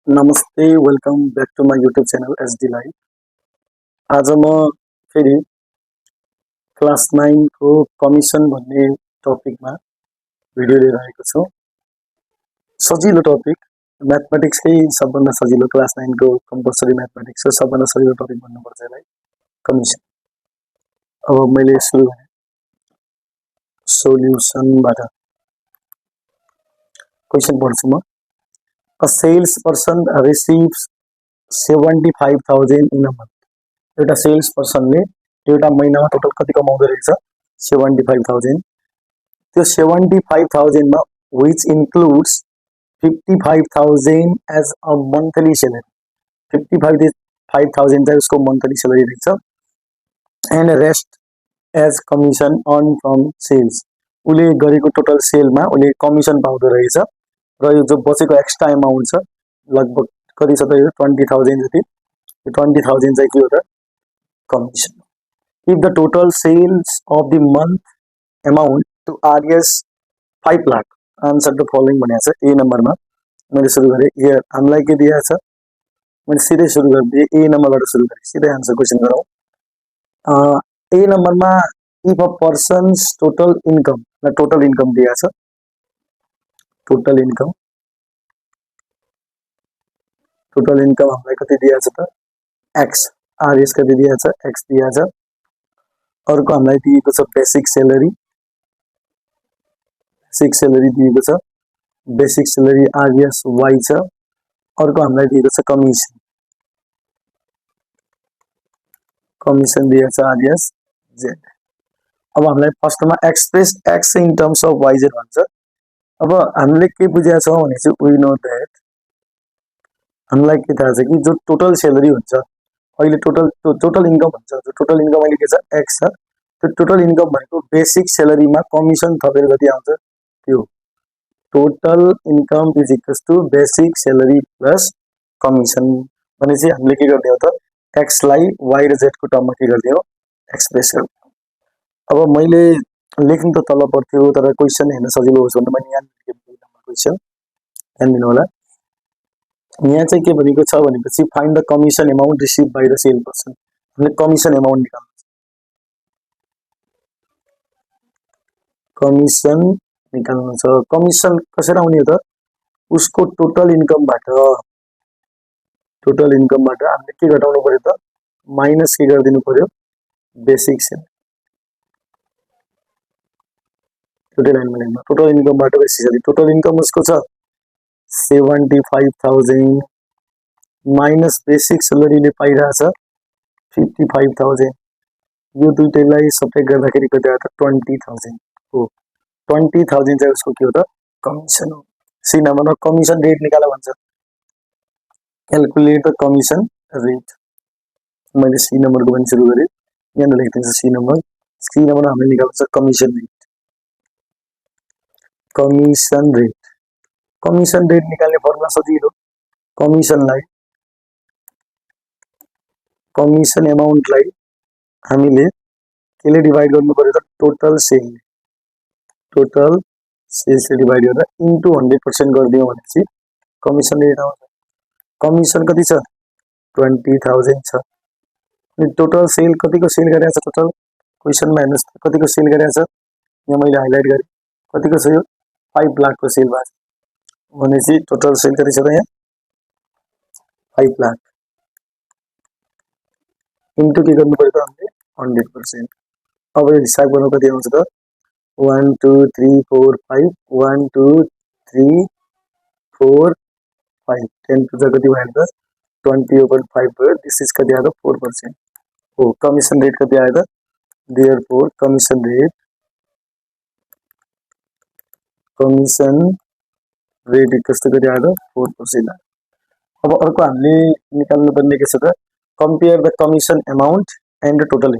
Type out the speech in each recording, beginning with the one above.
नमस्ते, welcome back to my YouTube channel SD live. आज म फेरि क्लास 9 को कमिसन भन्ने टपिकमा भिडियो लिएर आएको छु। सजिलो टपिक, म्याथमेटिक्सकै सबभन्दा सजिलो क्लास 9 को कम्पलसरी म्याथमेटिक्सको सबभन्दा सजिलो टपिक भन्नुपर्छ यसलाई, कमिसन। अब मैले सुरु गरेँ सोल्युसनबाट। क्वेसन पढ्छु म। A salesperson receives 75,000 in a month. एउटा सेल्स पर्सनले एउटा महिनामा टोटल कति कमाउँदो रहेछ 75,000। त्यो 75,000 मा which includes 55,000 as a monthly salary. 55,000 चाहिँ उसको मन्थली स्यालेरी रहेछ and rest as commission earned from sales. उले गरेको टोटल सेलमा उले कमिसन पाउँदो रहेछ र यो जो बचेको एक्स्ट्रा अमाउन्ट छ लगभग कति छ त यो 20,000 जति। यो 20,000 चाहिँ के हो त commission. If the total sales of the month amount to RS 5 lakh answer the following भनेको छ। ए नम्बरमा मैले सुरु गरेँ। हियर हामीलाई के दिएको छ, मैले सिधै सुरु गरिदिएँ। ए नम्बरबाट सुरु गरेँ, सिधै आन्सर क्वेसन गरौँ। ए नम्बरमा if a persons total income दिएको छ। टोटल इन्कम हामीलाई कति दिएको छ त एक्स, आरएस कति दिएको छ एक्स दिएको छ। अर्को हामीलाई दिएको छ बेसिक सैलरी दिएको छ। बेसिक सैलरी आरएस वाई छ। अर्को हामीलाई दिएको छ कमिसन दिएको छ आरएस जेड। अब हामीलाई फर्स्टमा express X in terms of Y Z भन्छ। अब हामीले के बुझेका छौँ भने चाहिँ वी नो दैट हामीलाई के थाहा छ कि जो टोटल सैलरी हुन्छ अहिले टोटल इन्कम हुन्छ, जो टोटल इन्कम अहिले के छ एक्स छ। त्यो टोटल इन्कम भनेको बेसिक सैलरीमा कमिसन थपेर कति आउँछ त्यो total income is equals to basic salary plus commission भनेपछि हामीले के गर्ने हो त एक्सलाई वाई र जेडको टर्ममा के गर्ने हो एक्सप्रेस गर्ने। अब मैले लेख्नु त तल पर्थ्यो तर क्वेसन हेर्न सजिलो होस् भनेर मैले यहाँ क्वेसन ध्यान दिनु होला। यहाँ चाहिँ के भनेको छ भनेपछि find the commission amount receive by the sale person. हामीले कमिसन अमाउन्ट निकाल्नु छ। कमिसन कसरी आउने हो त उसको टोटल इन्कमबाट हामीले के घटाउनु पर्यो त माइनस के गरिदिनु पर्यो बेसिक सेल। टोटल इन्कमबाट बेसिक सैलरी, टोटल इन्कम उसको छ 75,000 माइनस बेसिक सैलरीले पाइरहेछ 55,000। यो दुईटैलाई सब्ट्र्याक्ट गर्दाखेरि कति आयो त 20,000 हो। 20,000 चाहिँ उसको के हो त कमिसन हो। सी नम्बरमा कमिसन रेट निकाल भन्छ, क्याल्कुलेट द कमिसन रेट। मैले सी नम्बरको पनि सुरु गरेँ, यहाँ लेख्दिन्छु सी नम्बर हामीले निकाल्नु छ कमिसन रेट। कमिसन रेट निकाल्ने फर्मुला सजिलो, कमिसन अमाउन्टलाई हामीले केले डिभाइड गर्नु पर्यो त टोटल सेल्सले डिभाइड गरेर इन्टु 100% गरिदियौँ भनेपछि कमिसन रेट आउँछ। कमिसन कति छ 20,000 छ। अनि टोटल सेल कतिको सेल गरेको छ टोटल क्वेसनमा हेर्नुहोस् कतिको सेल गरेको छ, यहाँ मैले हाइलाइट गरेँ कतिको छ यो 5 लाखको सेल भएको छ भनेपछि टोटल सेल कति छ त यहाँ 5 लाख इन्टु के गर्नु पर्यो त हामीले 100%। अब यो हिसाब गर्नु कति आउँछ त 1 2 3 4 5 1 2 3 4 5 10 टु कति भयो त 20/5 भयो। दिस इज कति आयो 4% हो। कमिसन रेट कति आयो त therefore commission rate equals to कति आयो 4%। अब अर्को हामीले निकाल्नु पर्ने के छ त compare the commission amount and total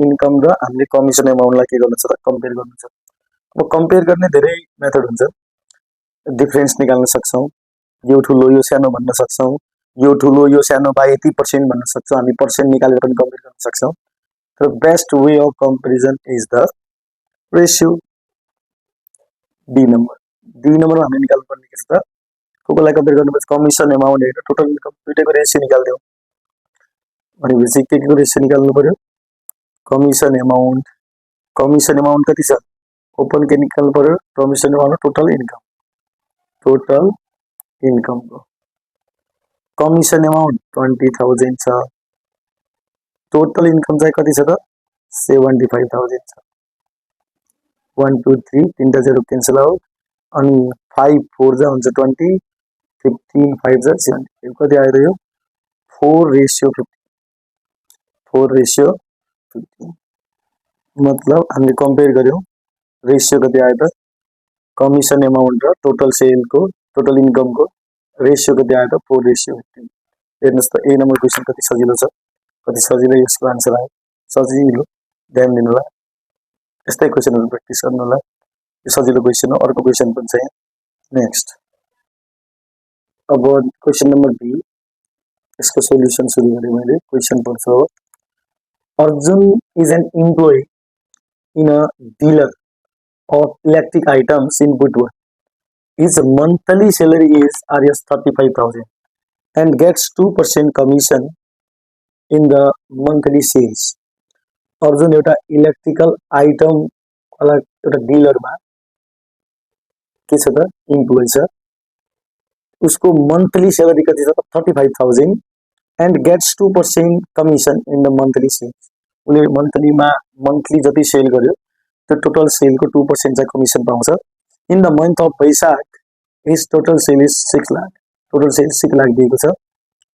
income र हामीले कमिसन अमाउन्टलाई के गर्नु छ त कम्पेयर गर्नु छ। अब कम्पेयर गर्ने धेरै मेथड हुन्छ, डिफरेन्स निकाल्न सक्छौँ, यो ठुलो यो सानो भन्न सक्छौँ, यो ठुलो यो सानो बाई यति % भन्न सक्छौँ, हामी पर्सेन्ट निकालेर पनि कम्पेयर गर्न सक्छौँ। तर best way of comparison is the ratio. D नम्बरमा हामीले निकाल्नु पर्ने के छ त कोलाई कम्पेयर गर्नुपर्छ कमिसन एमाउन्ट होइन टोटल इन्कम दुईटैको रेसियो निकाल्दियौ भनेपछि के को रेसियो निकाल्नु पर्यो कमिसन एमाउन्ट कति छ ओपन के निकाल्नु पर्यो कमिसन एमाउन्ट टोटल इन्कम को कमिसन एमाउन्ट 20,000 छ टोटल इन्कम चाहिँ कति छ त 75,000 छ 1 2 3 तीनटा जेरो क्यान्सल आउट अनि 5 4 जा हुन्छ 20 15 5 जा 70 कति आयो त यो 4:50 मतलब हामीले कम्पेयर गर्यौं रेशियो कति आयो त कमिसन एमाउन्ट र टोटल सेल को टोटल इन्कम को रेशियो कति आयो त 4:50 हेर्नुस् त ए नम्बर क्वेशन कति सजिलो छ कति सजिलो यसको आन्सर आयो सजिलो ध्यान दिनु होला यस्तै क्वेशनहरु प्र्याक्टिस गर्नु होला यो सजिलो क्वेशन हो अर्को क्वेशन पनि छ नेक्स्ट अब क्वेशन नम्बर बी इसको सोल्युसन सुरु गरेँ मैले क्वेशन पढ्छु Arjun is an employee in a dealer of electric items in Budwa. His monthly salary is Rs 35,000 and gets 2% commission in the monthly sales. Arjun एउटा इलेक्ट्रिकल आइटम वाला एउटा डिलरमा के छ त इम्प्लोइ छ उसको मन्थली सेलेरी कति छ त 35,000 and gets 2% commission in the monthly sales. उले मन्थली जति सेल गर्यो त्यो टोटल सेल को 2% चाहिँ कमिसन पाउँछ in the month of Baishakh is total sale is 6 lakh total sale 6 lakh दिएको छ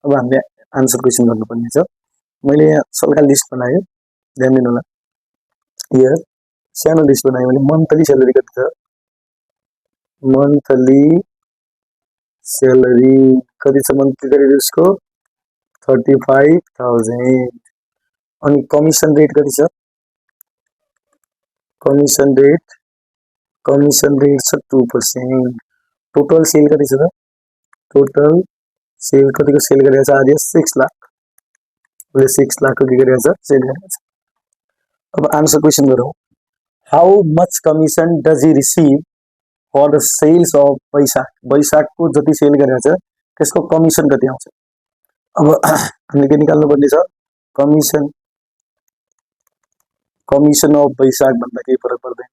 अब हामीले आन्सर क्वेशन गर्नुपर्ने छ मैले यहाँ सल्का लिस्ट बनाए ध्यान दिनु होला हियर सानो लिस्ट बनाए मैले मन्थली सेलेरी कति छ मन्थली सेलेरी कति छ मन्थली सेलेरी उसको 35,000 अनि कमिसन रेट कति छ कमिसन रेट छ 2% टोटल सेल कति छ त टोटल सेल कतिको सेल गरेको छ आज 6 लाख उले 6 लाख को के गरेको छ सेल गरेको छ अब आन्सर क्वेशन गरौँ how much commission does he receive for the sales of Baishakh को जति सेल गरेको छ त्यसको कमिसन कति आउँछ अब हामीले के निकाल्नु पर्ने छ कमिसन अफ वैशाख भन्दा केही फरक पर्दैन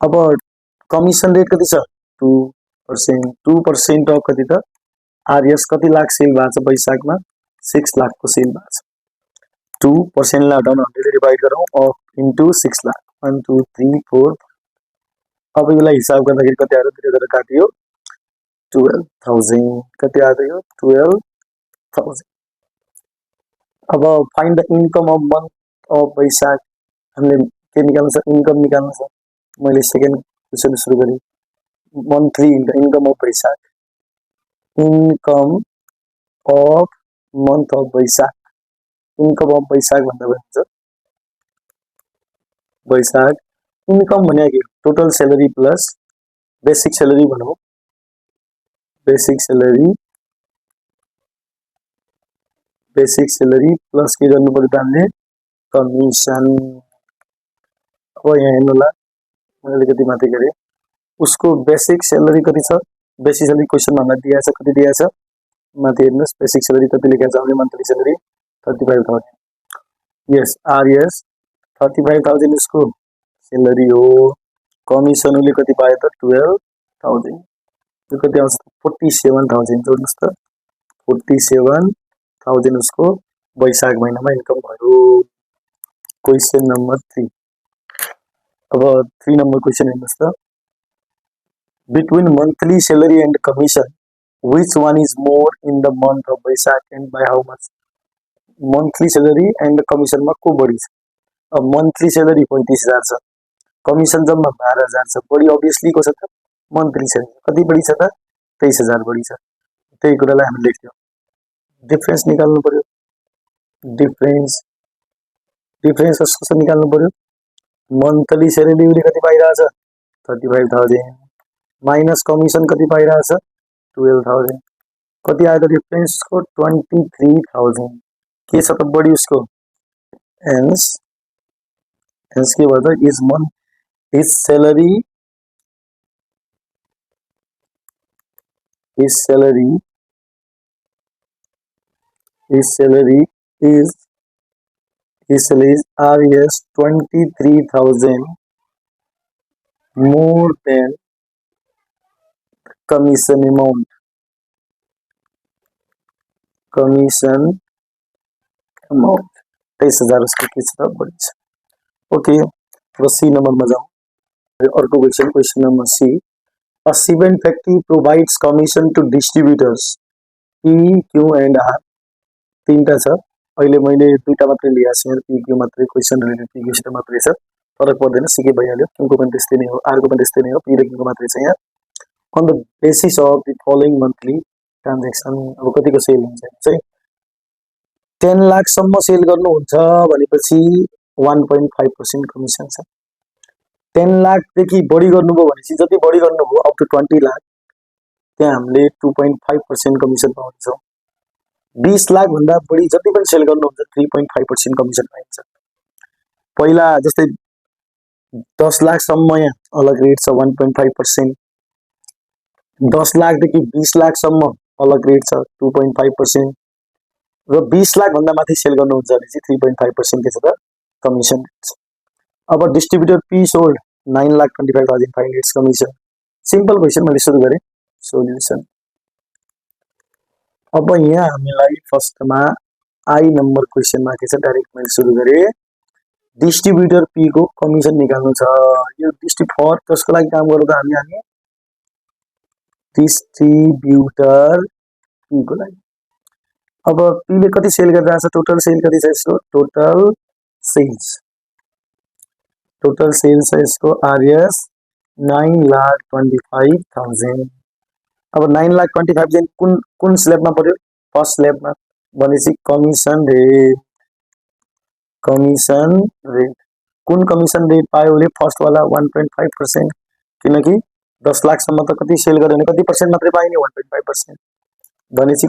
अब कमिसन रेट कति छ 2% अफ कति त आरएस कति लाख सेल भएको छ वैशाखमा 6 लाख को सेल भएको छ 2% लाई हटाउन 100 ले डिवाइड गरौँ अफ इन्टु 6 लाख 1 2 3 4 अब यसलाई हिसाब गर्दाखेरि कति आयो त काटियो 12,000 कति आयो यो 12,000 अब find the income of month of Baishakh हामीले के निकाल्नु छ इन्कम निकाल्नु छ मैले सेकेन्ड क्वेशन सुरु गरेँ monthly income of Baishakh income of month of Baishakh income of Baishakh भन्दा हुन्छ वैशाख इन्कम भने के total salary plus basic salary भनौं बेसिक सेलेरी प्लस के गर्नु पर्यो त हामीले कमिसन अब यहाँ हेर्नु होला मैले अलिकति माथि गरे उसको बेसिक सेलेरी कति छ बेसिक सेलेरी क्वेशनमा हामीलाई दिएको छ कति दिएको छ माथि हेर्नुस् बेसिक सेलेरी कति लेखेको छ भने मन्थली सेलेरी 35,000 यस आरएस 35,000 उसको सेलेरी हो कमिसन उले कति पायो त 12,000 यो कति आउँछ 47,000 जोड्नुस् त 47,000 उसको वैशाख महिनामा इन्कम भयो क्वेशन नम्बर 3 अब 3 नंबर क्वेश्चन हेर्नुस् त between monthly salary and commission which one is more in the month of Vaishakh and by how much monthly salary and commission मा को बढी छ अब monthly salary 35,000 छ कमिसन जम्मा 12,000 छ बढी obviously को छ त monthly salary कति बढी छ त 23,000 बढी छ त्यही कुरालाई हामी लेख्यौ डिफरेन्स निकाल्नु पर्यो डिफरेन्स कसको निकाल्नु पर्यो मंथली सैलरी उले कति पाइरहेछ 35,000 माइनस कमिसन कति पाइरहेछ 12,000 कति आयो त डिफरेन्स को 23,000 के छ त बढी उसको हेन्स के भयो त is salary his salary is his salary is Rs 23,000 more than commission amount. Commission amount 23,000 उसको के छ बढी छ. ओके, अब सी नम्बरमा जाउँ. अर्को question number C. A cement factory provides commission to distributors P, Q and R. तीनटा छ. अहिले मैले दुईटा मात्रै लिएको छु. यहाँ P, Q मात्रै क्वेशन रिलेटेड P, Q सित मात्रै छ. फरक पर्दैन, सिके भइहाल्यो. Q को पनि त्यस्तै नै हो, R को पनि त्यस्तै नै हो, P र Q को मात्रै छ यहाँ. On the basis of the following monthly transaction, अब कतिको सेल हुन्छ चाहिँ 10 लाख सम्म सेल गर्नुहुन्छ भनेपछि 1.5% कमिसन छ. 10 लाख देखि बढी गर्नुभयो भनेपछि जति बढी गर्नुभयो अप टु 20 लाख त्यहाँ हामीले 2.5% कमिसन पाउँछौँ. 20 लाख भन्दा बढी जति पनि सेल गर्नुहुन्छ 3.5% कमिसन पाइन्छ. पहिला जस्तै 10 लाख सम्म यहाँ अलग रेट छ 1.5%. 10 लाख देखि 20 लाख सम्म अलग रेट छ 2.5%. र 20 लाख भन्दा माथि सेल गर्नुहुन्छ भने चाहिँ 3.5% के छ त कमिसन. अब distributor P sold 9,25,500 commission. Simple question मैले सुरु गरेँ. सोल्युसन. अब यहाँ हामीलाई फर्स्टमा आई नम्बर क्वेशनमा के छ डाइरेक्ट मैले सुरु गरेँ. डिस्ट्रिब्युटर P को कमिसन निकाल्नु छ. यो डिस्ट्रिब्युटर कसको लागि काम गर्दा हामी डिस्ट्रिब्युटर P को लागि. अब P ले कति सेल गरिरहेछ, टोटल सेल कति छ यसको, टोटल सेल्स है इसको Rs 9,25,000. अब 9,25,000 कुन स्ल्याबमा पर्यो, फर्स्ट स्ल्याबमा भनेपछि कमिसन रेट कुन कमिसन रेट पायो भने फर्स्ट वाला 1.5%. किनकि 10 लाख सम्म त कति सेल गर्यो भने कति पर्सेन्ट मात्रै पाइने, 1.5% भनेपछि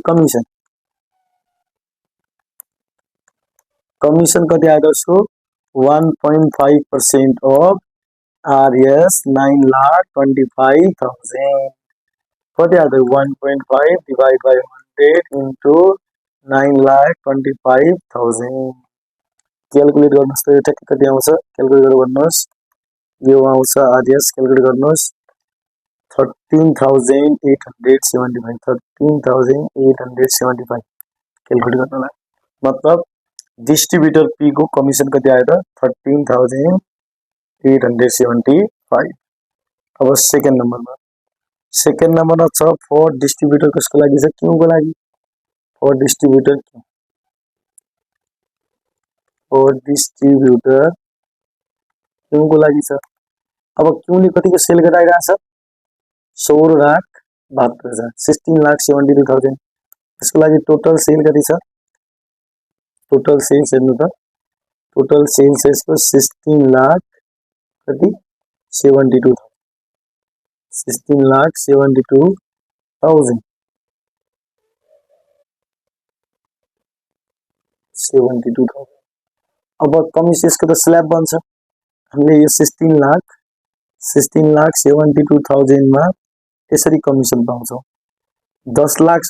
कमिसन कति आयो उसको 1.5% of Rs 9,25,000. कति आयो 1.5 डिवाइड बाई 100 into 9,25,000. क्याल्कुलेट गर्नुस् त यो ठ्याक्कै कति आउँछ, क्याल्कुलेट गरेर भन्नुस्. यो आउँछ Rs क्याल्कुलेट गर्नुस् 13,875. 13,875 क्याल्कुलेट गर्नलाई मतलब डिस्ट्रिब्युटर P को कमिसन कति आयो त 13,875. अब सेकेन्ड नम्बरमा छ फर डिस्ट्रिब्युटर कसको लागि छ, Q को लागि. फर डिस्ट्रिब्युटर Q को लागि छ. अब Q ले कतिको सेल गराइरहेछ 16,72,000, 16,72,000. यसको लागि टोटल सेल कति छ, टोटल सेल्स हेर्नु त, टोटल सेल्स यसको 16,72,000. 16,72,000. अब कमिसन यसको त स्ल्याब बन्छ. हामीले यो 16,72,000 मा यसरी कमिसन पाउँछौँ. 10 लाख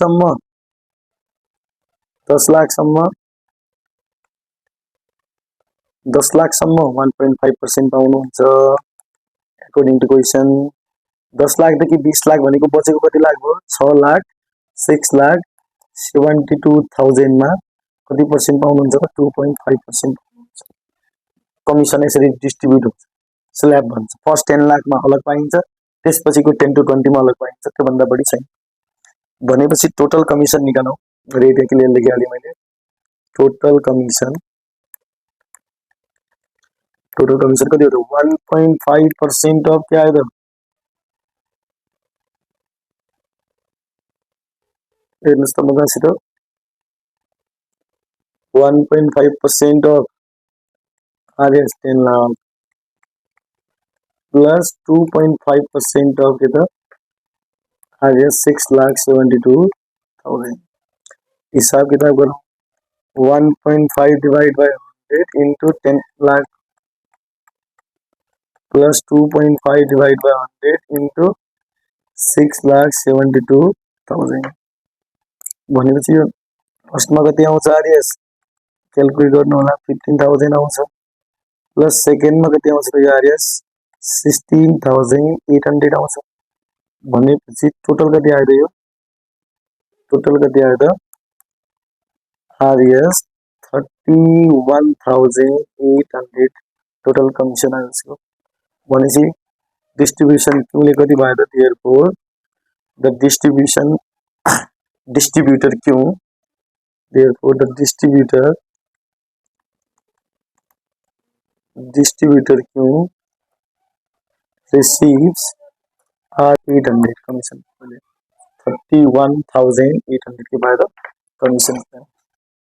सम्म 1.5% पाउनुहुन्छ अकॉर्डिंग टू क्वेशन. 10 लाख देखि 20 लाख भनेको बचेको कति लाख भयो 6,06,72,000 मा कति पर्सेन्ट पाउनुहुन्छ 2.5% कमिसन. यसरी डिस्ट्रिब्युट हुन्छ, स्ल्याब भन्छ. फर्स्ट 10 लाख मा अलग पाइन्छ, त्यसपछिको 10 to 20 मा अलग पाइन्छ, त्यो भन्दा बढी छैन. भनेपछि टोटल कमिसन निकालौं. रेट क्लियर लेखिहालेँ मैले. टोटल कमिसन कति हो 1.5% अफ क्या आयो त, हेर्नुस् त मजासित 1.5% of Rs 10 lakh plus 2.5% of के त Rs 6,72,000. हिसाब किताब करो 1.5 divide by 100 into 10 lakh plus 2.5 divide by 100 into 6,72,000. 1000 भनेपछि यो फर्स्टमा कति आउँछ आरएस क्याल्कुलेट गर्नु होला 15000 आउँछ प्लस सेकेन्डमा कति आउँछ यो आरएस 16800 आउँछ भनेपछि टोटल कति आयो त यो टोटल कति आयो त आरएस 31800 टोटल कमिसन आयो यसको भनेपछि डिस्ट्रिब्युसन क्यूले कति भयो त therefore the distribution distributor Q therefore the distributor Q receives R800 commission 31800 के बाद commission